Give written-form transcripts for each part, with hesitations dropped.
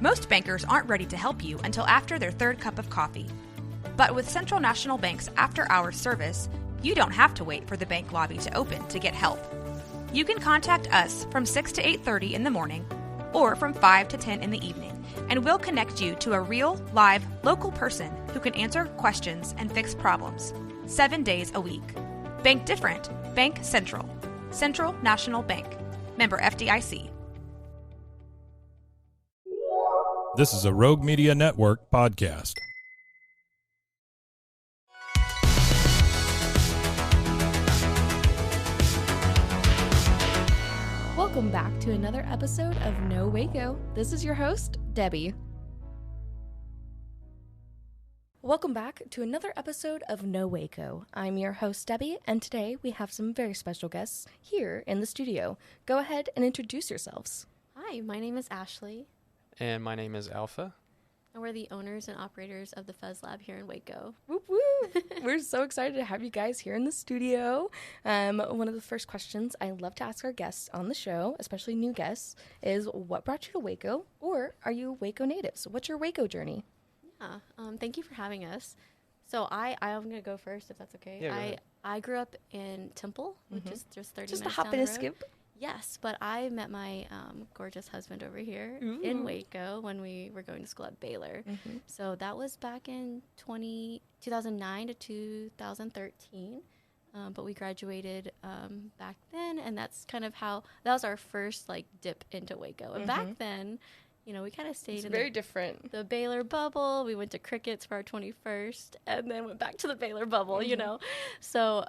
Most bankers aren't ready to help you until after their third cup of coffee. But with Central National Bank's after-hours service, you don't have to wait for the bank lobby to open to get help. You can contact us from 6 to 8:30 in the morning or from 5 to 10 in the evening, and we'll connect you to a real, live, local person who can answer questions and fix problems 7 days a week. Bank different. Bank Central. Central National Bank. Member FDIC. This is a Rogue Media Network podcast. Welcome back to another episode of No Waco. This is your host, Debbie. Welcome back to another episode of No Waco. I'm your host, Debbie, and today we have some very special guests here in the studio. Go ahead and introduce yourselves. Hi, my name is Ashley. And my name is Alpha. And we're the owners and operators of the Fuzz Lab here in Waco. Whoop whoop! We're so excited to have you guys here in the studio. One of the first questions I love to ask our guests on the show, especially new guests, is what brought you to Waco, or are you Waco native? So what's your Waco journey? Yeah, thank you for having us. So I'm going to go first, if that's okay. Yeah, I grew up in Temple, which is just 30 Just minutes a hop down and a the road. skip? Yes, but I met my gorgeous husband over here in Waco when we were going to school at Baylor. So that was back in 2009 to 2013. But we graduated back then, and that's kind of how, that was our first like dip into Waco. And back then, you know, we kind of stayed It's in very different. the Baylor bubble. We went to crickets for our 21st and then went back to the Baylor bubble, you know. So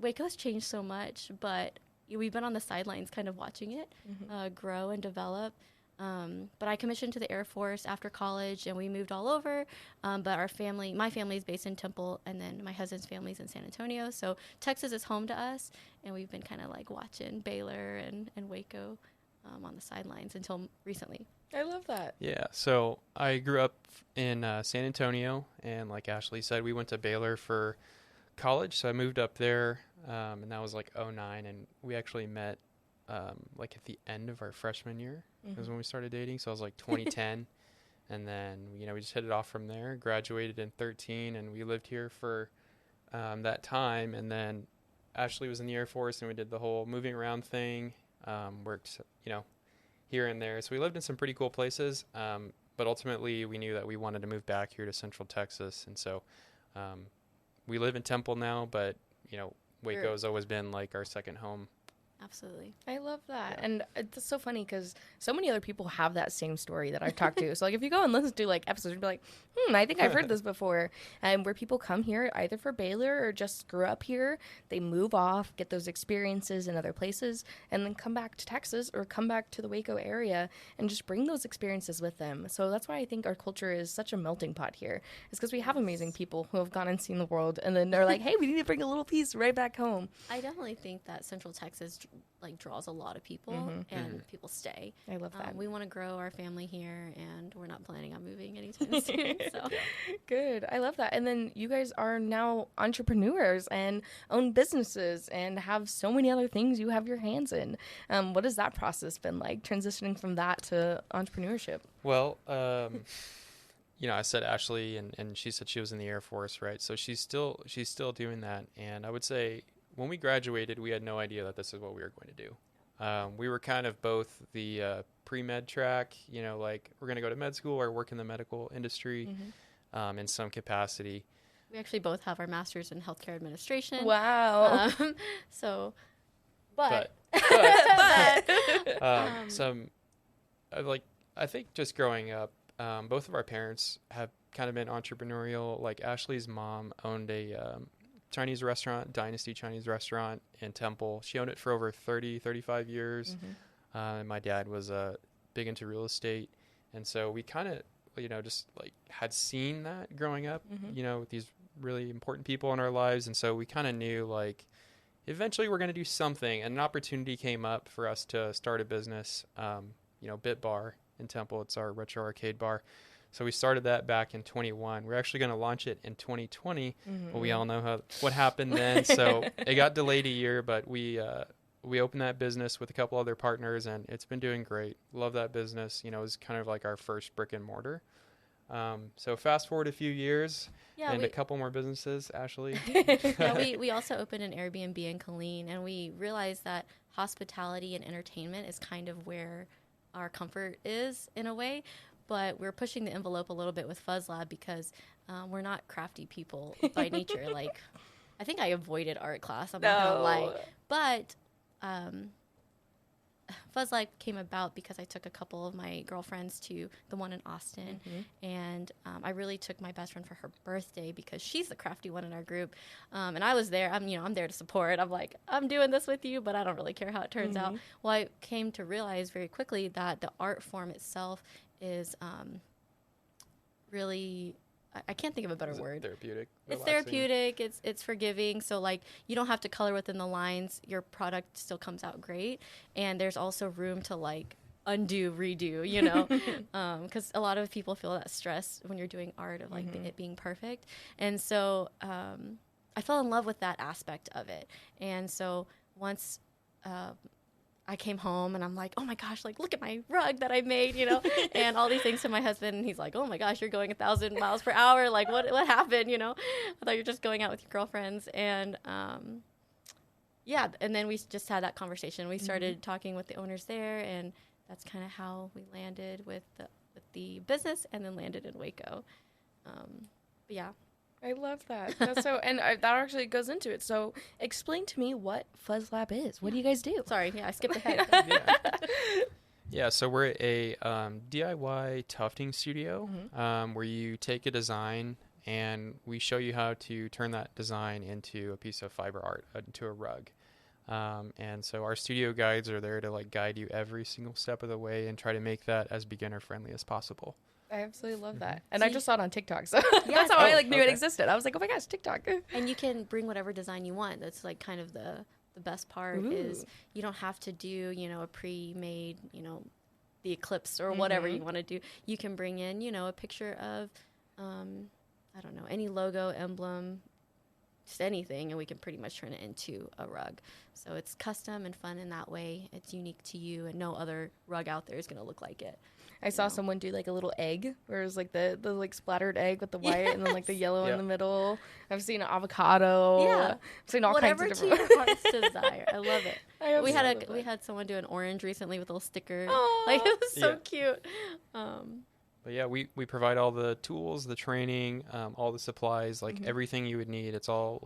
Waco has changed so much, but we've been on the sidelines kind of watching it grow and develop. But I commissioned to the Air Force after college, and we moved all over. But my family is based in Temple, and then my husband's family is in San Antonio. So Texas is home to us, and we've been kind of like watching Baylor and Waco on the sidelines until recently. I love that. Yeah, so I grew up in San Antonio, and like Ashley said, we went to Baylor for college. So I moved up there, and that was like 2009, and we actually met like at the end of our freshman year is when we started dating. So I was like 2010, and then, you know, we just hit it off from there, graduated in 2013, and we lived here for that time. And then Ashley was in the Air Force, and we did the whole moving around thing, worked, you know, here and there. So we lived in some pretty cool places, but ultimately we knew that we wanted to move back here to Central Texas. And so we live in Temple now, but, you know, Waco has always been like our second home. Absolutely. I love that. Yeah. And it's so funny because so many other people have that same story that I've talked to. So, like, if you go and listen to, like, episodes, you'll be like, I think I've heard this before. And where people come here either for Baylor or just grew up here, they move off, get those experiences in other places, and then come back to Texas or come back to the Waco area and just bring those experiences with them. So that's why I think our culture is such a melting pot here. It's because we have amazing people who have gone and seen the world, and then they're like, hey, we need to bring a little piece right back home. I definitely think that Central Texas like draws a lot of people and people stay. I love that. We want to grow our family here, and we're not planning on moving anytime soon. So Good. I love that. And then you guys are now entrepreneurs and own businesses and have so many other things you have your hands in. What has that process been like, transitioning from that to entrepreneurship? Well, you know, I said Ashley, and she said she was in the Air Force, right? So she's still doing that. And I would say when we graduated, we had no idea that this is what we were going to do. We were kind of both the pre-med track, you know, like we're going to go to med school or work in the medical industry in some capacity. we actually both have our master's in healthcare administration. Wow. But I think just growing up, both of our parents have kind of been entrepreneurial. Like Ashley's mom owned a Chinese restaurant, Dynasty Chinese restaurant in Temple. She owned it for over 35 years. And my dad was big into real estate. And so we kind of, just like had seen that growing up, with these really important people in our lives. And so we kind of knew like eventually we're going to do something. And an opportunity came up for us to start a business, Bit Bar in Temple. It's our retro arcade bar. So we started that back in 21. We're actually going to launch it in 2020, but we all know what happened then. So it got delayed a year, but we we opened that business with a couple other partners, and it's been doing great. Love that business. You know, it was kind of like our first brick and mortar. So fast forward a few years and a couple more businesses, Ashley. Yeah, we also opened an Airbnb in Killeen, and we realized that hospitality and entertainment is kind of where our comfort is in a way, but we're pushing the envelope a little bit with Fuzz Lab because we're not crafty people by nature. Like, I think I avoided art class, I'm not gonna lie. But Fuzz Lab came about because I took a couple of my girlfriends to the one in Austin, and I really took my best friend for her birthday because she's the crafty one in our group, and I was there. I'm there to support. I'm like, I'm doing this with you, but I don't really care how it turns out. Well, I came to realize very quickly that the art form itself is really, I can't think of a better word. Therapeutic. It's Relaxing. therapeutic. It's forgiving. So like you don't have to color within the lines. Your product still comes out great, and there's also room to like undo, redo. You know, because a lot of people feel that stress when you're doing art of like it being perfect. And so I fell in love with that aspect of it. And so once I came home and I'm like, oh my gosh, like look at my rug that I made, you know, and all these things to my husband. And he's like, oh my gosh, you're going 1,000 miles per hour. Like what happened? You know, I thought you're just going out with your girlfriends. And yeah, and then we just had that conversation. We started talking with the owners there, and that's kind of how we landed with the business, and then landed in Waco. But yeah. I love that. That's so, and that actually goes into it. So, explain to me what Fuzz Lab is. What do you guys do? Sorry, yeah, I skipped ahead. Yeah, so we're a DIY tufting studio where you take a design and we show you how to turn that design into a piece of fiber art, into a rug. And so our studio guides are there to like guide you every single step of the way and try to make that as beginner friendly as possible. I absolutely love that. And I just saw it on TikTok, so that's how I knew it existed. I was like, oh my gosh, TikTok. And you can bring whatever design you want. That's like kind of the best part is you don't have to do, you know, a pre-made, you know, the eclipse or whatever you want to do. You can bring in, you know, a picture of, I don't know, any logo, emblem, just anything, and we can pretty much turn it into a rug. So it's custom and fun in that way. It's unique to you, and no other rug out there is going to look like it. I saw someone do like a little egg where it was like the like splattered egg with the white and then like the yellow in the middle. I've seen an avocado. Yeah. I've seen all Whatever kinds of different to your heart's desire. I love it. We had someone do an orange recently with a little sticker. Aww. Like it was so cute. But yeah, we provide all the tools, the training, all the supplies, like everything you would need. It's all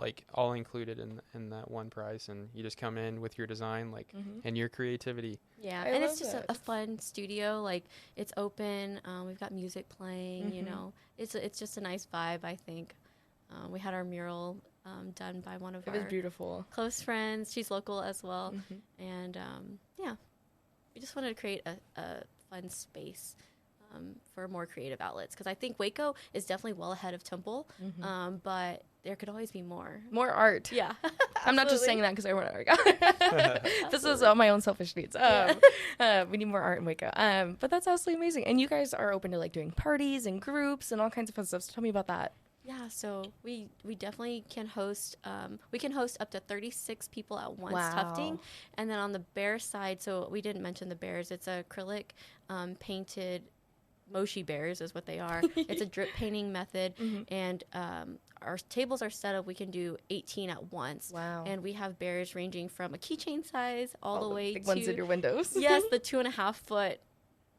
included in that one price, and you just come in with your design, like and your creativity. Yeah, and it's just a fun studio. Like it's open. We've got music playing. You know, it's just a nice vibe. I think we had our mural done by one of our beautiful close friends. She's local as well, and yeah, we just wanted to create a fun space. For more creative outlets, because I think Waco is definitely well ahead of Temple, but there could always be more art. Yeah. I'm not just saying that because I want art. This is all my own selfish needs. We need more art in Waco. But that's absolutely amazing. And you guys are open to like doing parties and groups and all kinds of fun stuff. So tell me about that. Yeah, so we definitely can host. We can host up to 36 people at once tufting, and then on the bear side, so we didn't mention the bears. It's acrylic painted. Moshi bears is what they are. It's a drip painting method, and our tables are set up. We can do 18 at once. Wow! And we have bears ranging from a keychain size all the way big to ones in your windows. Yes, the 2.5 foot.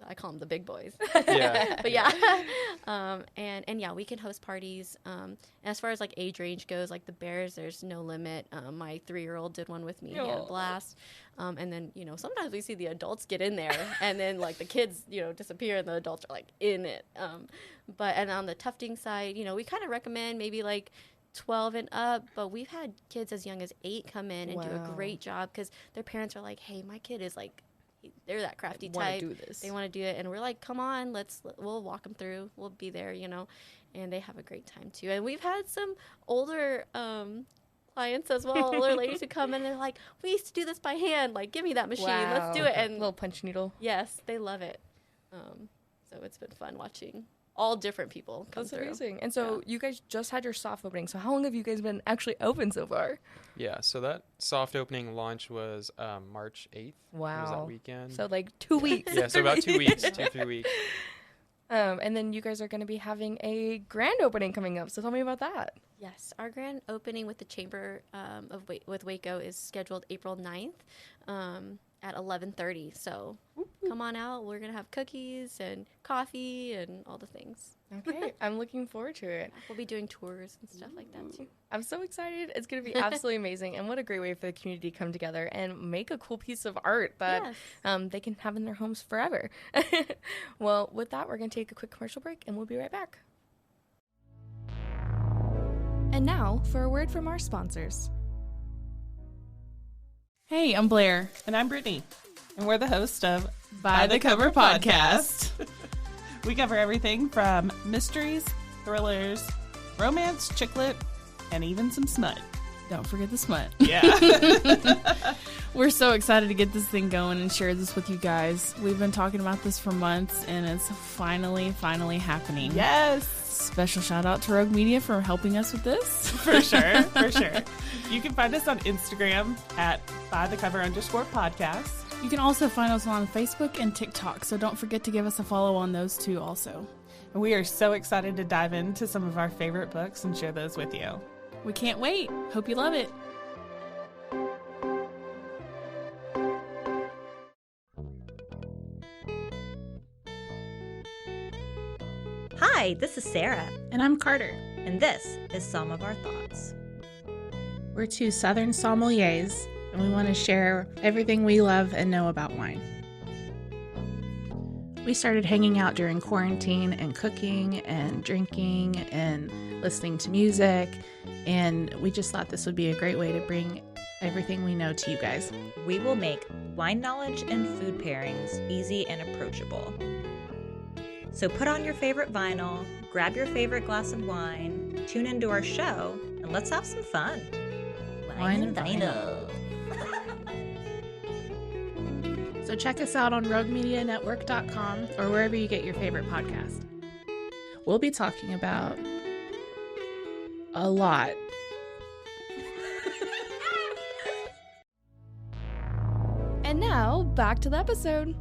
I call them the big boys. Yeah. But yeah, and yeah, we can host parties. And as far as like age range goes, like the bears, there's no limit. My 3-year-old did one with me. He had a blast. And then, you know, sometimes we see the adults get in there and then like the kids, you know, disappear and the adults are like in it. And on the tufting side, you know, we kind of recommend maybe like 12 and up, but we've had kids as young as 8 come in and do a great job because their parents are like, hey, my kid is like, they're that crafty type. They want to do it. And we're like, come on, we'll walk them through. We'll be there, you know, and they have a great time too. And we've had some older, clients as well, older ladies who come in and they're like, we used to do this by hand. Like, give me that machine. Wow. Let's do it. And little punch needle. Yes, they love it. So it's been fun watching all different people come That's through. amazing. And so you guys just had your soft opening. So how long have you guys been actually open so far? Yeah, so that soft opening launch was March 8th. It was that Wow. weekend. So like 2 weeks. Yeah, so about 2 weeks, 2-3 weeks. And then you guys are going to be having a grand opening coming up. So tell me about that. Yes, our grand opening with the Chamber with Waco is scheduled April 9th at 11:30. So come on out. We're going to have cookies and coffee and all the things. Okay, I'm looking forward to it. We'll be doing tours and stuff like that too. I'm so excited. It's going to be absolutely amazing. And what a great way for the community to come together and make a cool piece of art that they can have in their homes forever. Well, with that, we're going to take a quick commercial break and we'll be right back. And now for a word from our sponsors. Hey, I'm Blair. And I'm Brittany. And we're the host of By the Cover Podcast. We cover everything from mysteries, thrillers, romance, chick lit, and even some smut. Don't forget the smut. Yeah. We're so excited to get this thing going and share this with you guys. We've been talking about this for months, and it's finally happening. Yes. Special shout out to Rogue Media for helping us with this. For sure. For sure. You can find us on Instagram at bythecover_podcast. You can also find us on Facebook and TikTok, so don't forget to give us a follow on those too also. And we are so excited to dive into some of our favorite books and share those with you. We can't wait. Hope you love it. Hi, this is Sarah, And I'm Carter. and this is Some of Our Thoughts. We're two Southern sommeliers, and we want to share everything we love and know about wine. We started hanging out during quarantine and cooking and drinking and listening to music, and we just thought this would be a great way to bring everything we know to you guys. We will make wine knowledge and food pairings easy and approachable. So put on your favorite vinyl, grab your favorite glass of wine, tune into our show, and let's have some fun. Wine and vinyl. So check us out on roguemedianetwork.com or wherever you get your favorite podcast. We'll be talking about a lot. And now, back to the episode.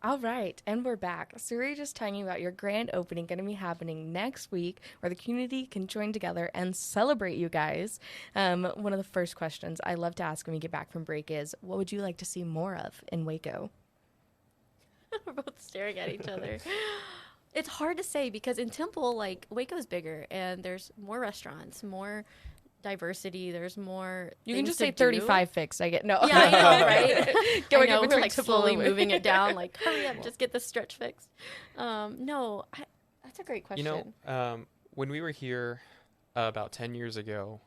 All right, and we're back. So we were just telling you about your grand opening going to be happening next week where the community can join together and celebrate you guys. One of the first questions I love to ask when we get back from break is, what would you like to see more of in Waco? We're both staring at each other. It's hard to say because in Temple, like, Waco's bigger and there's more restaurants, more diversity, there's more You can things just to say do. 35 fixed. I get no. Yeah, I know, right? Going I know, in we're between like Temple slowly and- moving it down, like, hurry up, just get the stretch fixed. No, that's a great question. You know, when we were here about 10 years ago,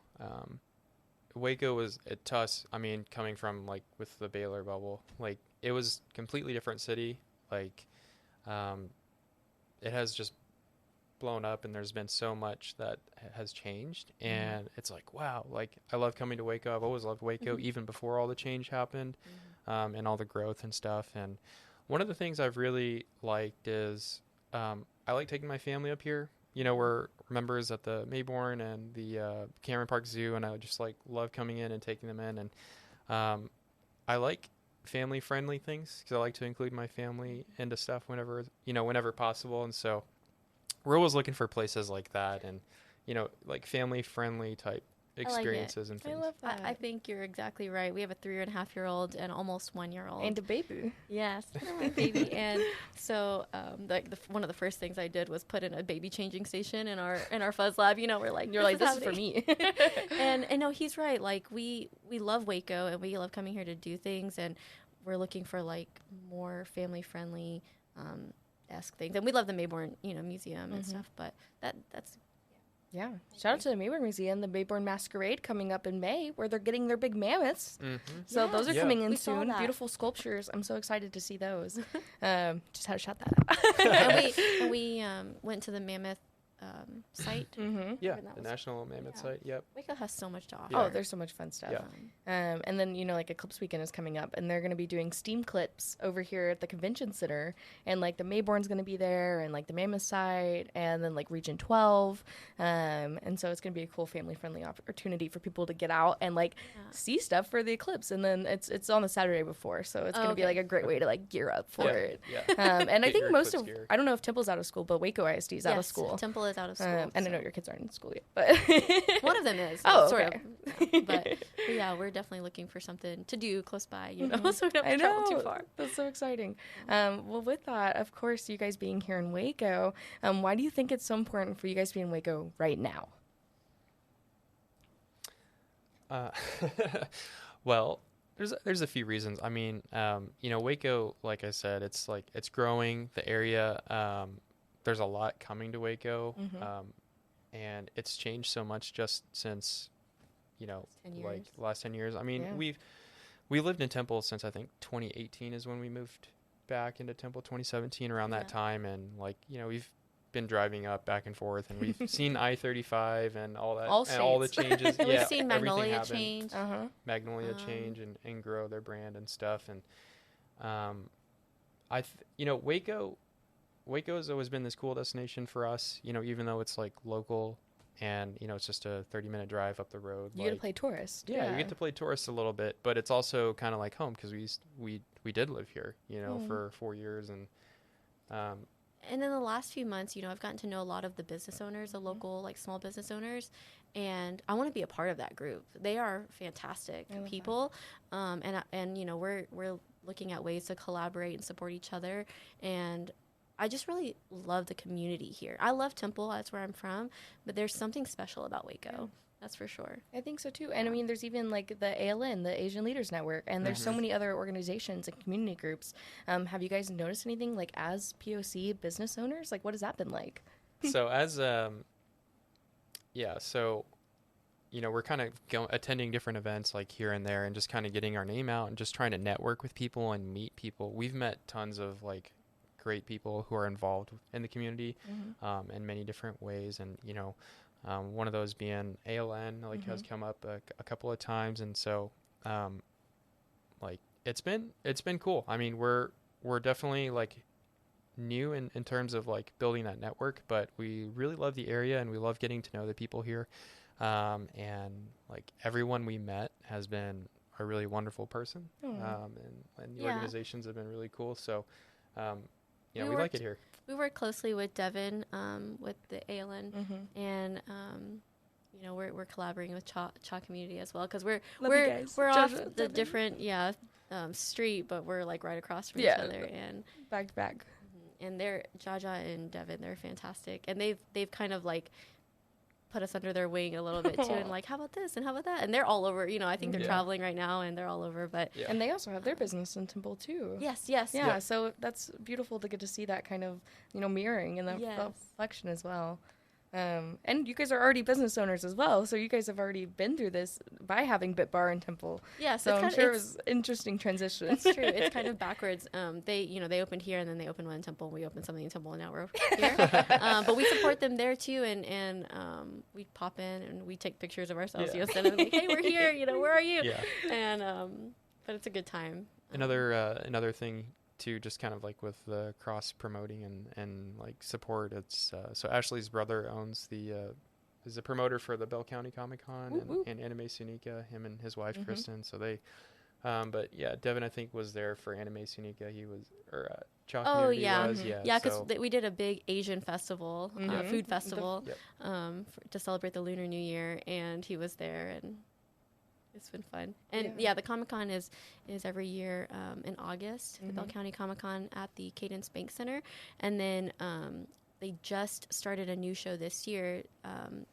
Waco was, to us, I mean, coming from, like, with the Baylor bubble, like, it was a completely different city. Like, it has just blown up, and there's been so much that has changed, and it's like, wow, like, I love coming to Waco. I've always loved Waco, even before all the change happened, and all the growth and stuff. And one of the things I've really liked is I like taking my family up here. You know, we're members at the Mayborn and the Cameron Park Zoo, and I just, like, love coming in and taking them in. And I like family-friendly things because I like to include my family into stuff whenever possible. And so we're always looking for places like that, and, you know, like, family-friendly type experiences and I things. love that. I think you're exactly right. We have a 3.5-year-old and almost 1-year-old. And a baby. Yes, my baby. And so, one of the first things I did was put in a baby changing station in our Fuzz Lab. You know, we're like, You're like, this is for me. and no, he's right. Like, we love Waco and we love coming here to do things, and we're looking for, like, more family friendly esque things. And we love the Mayborn, museum and stuff. But that's. Yeah. Shout out to the Mayborn Museum, the Mayborn Masquerade coming up in May, where they're getting their big mammoths. So those are Yes. coming in We saw soon. that. Beautiful sculptures. I'm so excited to see those. Just had to shout that out. and we went to the mammoth site. Yeah, That the was- National Mammoth yeah. site. Yep. Waco has so much to offer. Yeah. Oh, there's so much fun stuff. Yeah. And then, like Eclipse Weekend is coming up, and they're going to be doing steam clips over here at the convention center. And, like, the Mayborn's going to be there, and, like, the Mammoth site, and then, like, Region 12. And so it's going to be a cool family-friendly opportunity for people to get out and, like, see stuff for the Eclipse. And then it's on the Saturday before, so it's going to be, like, a great way to, like, gear up for it. Yeah. And I Get think your most Eclipse of, gear. I don't know if Temple's out of school, but Waco ISD is out of school. Temple is out of school. And I so- know your kids aren't in school yet, but One of them is. Oh, sort okay. of. Yeah. But yeah, we're definitely looking for something to do close by, you know, so we don't I have to travel know. too far. That's so exciting. Well, with that, of course, you guys being here in Waco, why do you think it's so important for you guys to be in Waco right now? Well, there's a few reasons. I mean, Waco, like I said, it's growing. The area, there's a lot coming to Waco, and it's changed so much just since, 10 like years. the last 10 years. I mean, Yeah. we lived in Temple since I think 2018 is when we moved back into Temple. 2017 around that Yeah. time, and we've been driving up back and forth, and we've seen I-35 and all that, All and all the states. changes. And yeah, we've seen everything Magnolia happened. change. Magnolia change and grow their brand and stuff. And Waco has always been this cool destination for us, even though it's like local and it's just a 30-minute drive up the road. You get to play tourist. Yeah, you get to play tourist a little bit, but it's also kind of like home because we did live here, for 4 years. And And in the last few months, I've gotten to know a lot of the business owners, the local, like, small business owners, and I want to be a part of that group. They are fantastic people, and we're looking at ways to collaborate and support each other, and I just really love the community here. I love Temple, that's where I'm from, but there's something special about Waco. That's for sure. I think so too. And I mean, there's even like the ALN, the Asian Leaders Network, and there's so many other organizations and community groups. Have you guys noticed anything like as POC business owners? Like, what has that been like? so as we're kind of attending different events like here and there and just kind of getting our name out and just trying to network with people and meet people. We've met tons of like great people who are involved in the community in many different ways, and one of those being ALN has come up a couple of times, and so it's been cool. I mean, we're definitely like new in terms of like building that network, but we really love the area and we love getting to know the people here, and like everyone we met has been a really wonderful person, and the organizations have been really cool. So we like it here. We work closely with Devin, with the ALN, and we're collaborating with Cha community as well, because we're off Jaja, the Devin. different street, but we're like right across from each other, and Back to back. and they're Jaja and Devin, they're fantastic, and they've kind of like put us under their wing a little bit too, and like, how about this and how about that, and they're all over. I think they're traveling right now, and they're all over. But And they also have their business in Temple too. yes, Yeah, so that's beautiful to get to see that kind of, mirroring and that Yes. reflection as well. And you guys are already business owners as well, so you guys have already been through this by having Bit Bar and Temple. Yeah, So I'm sure it was an interesting transition. That's true. It's kind of backwards. They opened here, and then they opened one in Temple, and we opened something in Temple, and now we're here. But we support them there too, and we pop in and we take pictures of ourselves. Send them like, hey, we're here. Where are you? Yeah. And but it's a good time. Another thing too, just kind of like with the cross promoting and like support. It's so Ashley's brother owns is a promoter for the Bell County Comic Con and Anime Sunica, him and his wife Kristen. So they, but yeah, Devin I think was there for Anime Sunica. He was Cha Community was, because so. we did a big Asian festival, food festival, Yep. to celebrate the Lunar New Year, and he was there, and it's been fun. And the Comic-Con is every year in August, the Bell County Comic-Con at the Cadence Bank Center. And then they just started a new show this year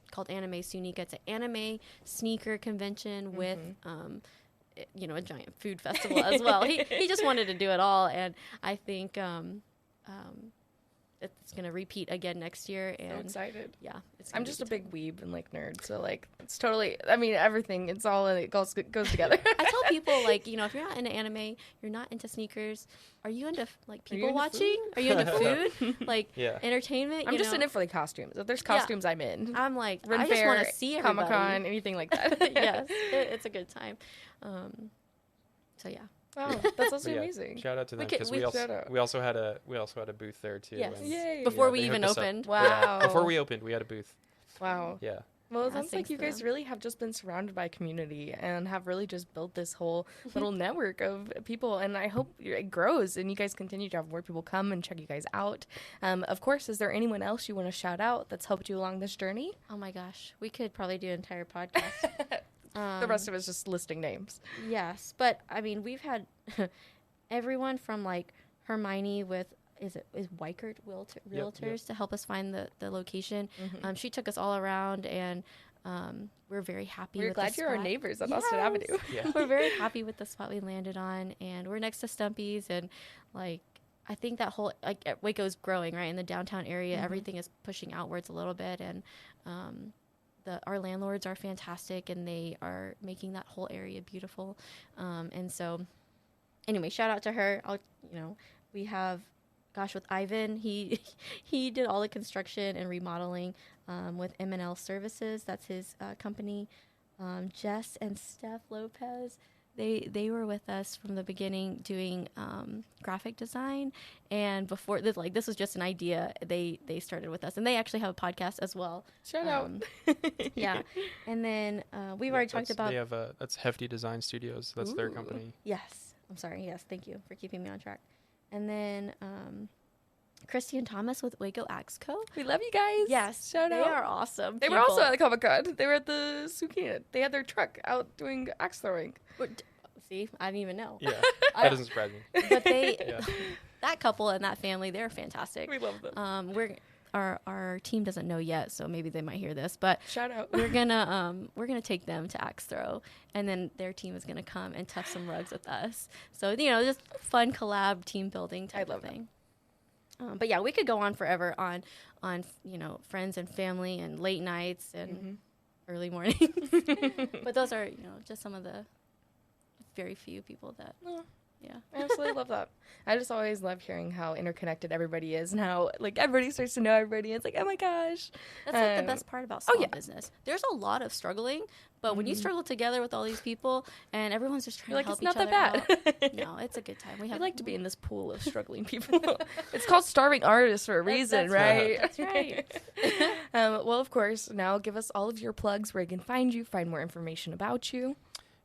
called Anime Sunica. It's an anime sneaker convention with a giant food festival as well. He just wanted to do it all, and I think it's gonna repeat again next year. And So excited. yeah, it's gonna I'm be just a a good big weeb and like nerd, so like it's totally. I mean, everything. It's all it goes together. time. I tell people, like, if you're not into anime, you're not into sneakers, are you into like Are you people into watching? Are you into food? Like Yeah. entertainment? I'm you just know? in it for the costumes. If there's costumes, I'm in. I'm like, Ren I just Fair, want to see everybody. Comic-Con, anything like that. Yes, it's a good time. So yeah. Wow, that's also But yeah, amazing. shout out to them could- because we- we shout out. also had a booth there too. Yes. and Yay. Before we they even hooked us up. opened. Wow. Yeah, before we opened, we had a booth. Wow. Yeah. Well, it Yeah, sounds like thanks you to guys them. really have just been surrounded by community and have really just built this whole little network of people. And I hope it grows and you guys continue to have more people come and check you guys out. Of course, is there anyone else you want to shout out that's helped you along this journey? Oh my gosh, we could probably do an entire podcast. The rest of us just listing names. Yes, but I mean, we've had everyone from like Hermione with is Weichert Realtors to help us find the location. She took us all around, and we're very happy. We're with glad the you're our spot. neighbors on Austin Avenue. Yeah. We're very happy with the spot we landed on, and we're next to Stumpy's, and like I think that whole like Waco's growing right in the downtown area. Everything is pushing outwards a little bit, and our landlords are fantastic, and they are making that whole area beautiful. And so, anyway, shout out to her. We have, gosh, with Ivan, he did all the construction and remodeling with M&L Services. That's his company. Jess and Steph Lopez, they were with us from the beginning doing graphic design, and before this was just an idea. They started with us, and they actually have a podcast as well. Shout out. Yeah, and then we've already talked about. They have that's Hefty Design Studios. That's their company. Yes, I'm sorry. Yes, thank you for keeping me on track. And then Christy and Thomas with Waco Axe Co. We love you guys. Yes, Shout they out. are awesome. They were also at the Comic-Con. They were at the Zucchini. They had their truck out doing axe throwing. See, I didn't even know. Yeah, that doesn't surprise me. But they, Yeah. that couple and that family, they're fantastic. We love them. Our team doesn't know yet, so maybe they might hear this. But Shout out. we're gonna take them to Axe Throw, and then their team is gonna come and tough some rugs with us. So just fun collab team building type of thing. But yeah, we could go on forever on friends and family and late nights and early mornings. But those are just some of the very few people that. Yeah. I absolutely love that. I just always love hearing how interconnected everybody is and how like everybody starts to know everybody. It's like, oh my gosh. That's like the best part about small business. There's a lot of struggling, but when you struggle together with all these people and everyone's just trying You're to like, help it's not each that other bad. out. No, it's a good time. We like to be in this pool of struggling people. It's called starving artists for a reason, right? That's right. Well, of course, now give us all of your plugs where you can find you, find more information about you.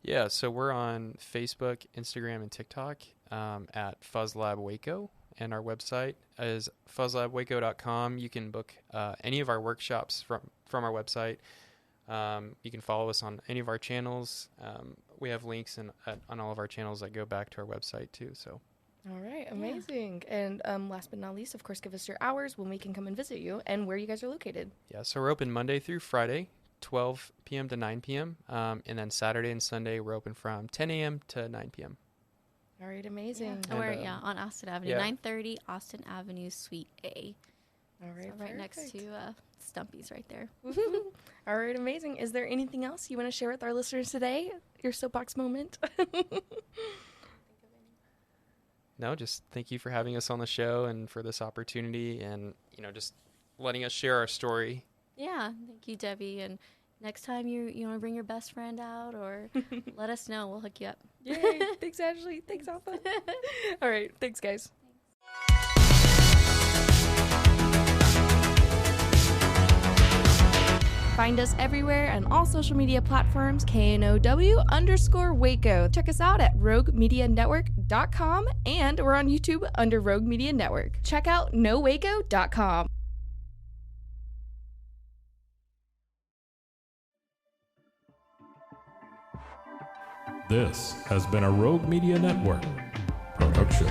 Yeah, so we're on Facebook, Instagram, and TikTok at Fuzz Lab Waco, and our website is fuzzlabwaco.com. You can book any of our workshops from our website. You can follow us on any of our channels. We have links on all of our channels that go back to our website too. So. All right, amazing. And last but not least, of course, give us your hours when we can come and visit you and where you guys are located. Yeah, so we're open Monday through Friday, 12 p.m. to 9 p.m. And then Saturday and Sunday, we're open from 10 a.m. to 9 p.m. All right, amazing. And we're on Austin Avenue, yeah. 930 Austin Avenue, Suite A. All right, So right next to Stumpy's right there. All right, amazing. Is there anything else you want to share with our listeners today? Your soapbox moment? No, just thank you for having us on the show and for this opportunity and, just letting us share our story. Yeah, thank you, Debbie. And next time you want to bring your best friend out or let us know. We'll hook you up. Yay. Thanks, Ashley. Thanks, Alpha. All right. Thanks, guys. Find us everywhere on all social media platforms, KNOW_Waco. Check us out at roguemedianetwork.com, and we're on YouTube under Rogue Media Network. Check out nowaco.com. This has been a Rogue Media Network production.